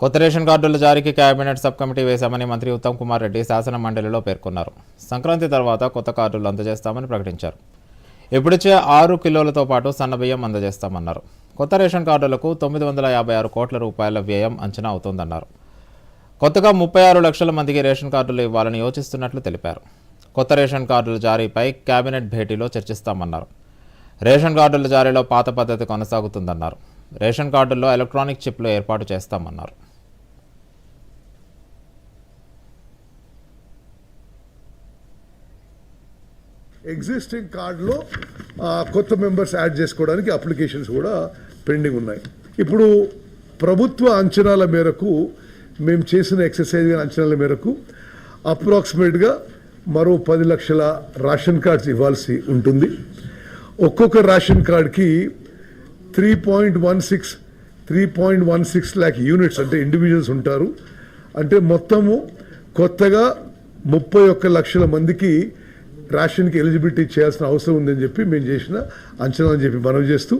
కొత్త రేషన్ కార్డుల జారీకి cabinet sub committee వేశామని మంత్రి ఉత్తమ్ కుమార్ రెడ్డి శాసన మండలిలో పేర్కొన్నారు. సంక్రాంతి తర్వాత కొత్త కార్డులు అందజేస్తామని ప్రకటించారు. ఇప్పుడిచ్చే 6 కిలోలతో పాటు సన్నబియ్యం అందజేస్తామన్నారు. కొత్త రేషన్ కార్డులకు 956 కోట్ల రూపాయల వ్యయం అంచనా అవుతోందన్నారు. కొత్తగా 36 లక్షల మందికి రేషన్ కార్డులు ఇవ్వాలని యోచిస్తున్నట్లు తెలిపారు. కొత్త రేషన్ కార్డుల జారీపై కేబినెట్ భేటీలో చర్చిస్తామన్నారు. రేషన్ కార్డుల జారీలో పాత పద్ధతి కొనసాగుతుందన్నారు. రేషన్ కార్డుల్లో ఎలక్ట్రానిక్ చిప్లు ఏర్పాటు చేస్తామన్నారు. ఎగ్జిస్టింగ్ కార్డులో కొత్త మెంబర్స్ యాడ్ చేసుకోవడానికి అప్లికేషన్స్ కూడా పెండింగ్ ఉన్నాయి. ఇప్పుడు ప్రభుత్వ అంచనాల మేరకు మేము చేసిన ఎక్సర్సైజ్ అంచనాల మేరకు అప్రాక్సిమేట్గా మరో 10 లక్షల రేషన్ కార్డ్స్ ఇవ్వాల్సి ఉంటుంది. ఒక్కొక్క రేషన్ కార్డ్కి 3.16 ల్యాక్ యూనిట్స్ అంటే ఇండివిజువల్స్ ఉంటారు. అంటే మొత్తము కొత్తగా 31 లక్షల మందికి రేషన్కి ఎలిజిబిలిటీ చేయాల్సిన అవసరం ఉందని చెప్పి మేము చేసిన అంచనా అని చెప్పి మనవి చేస్తూ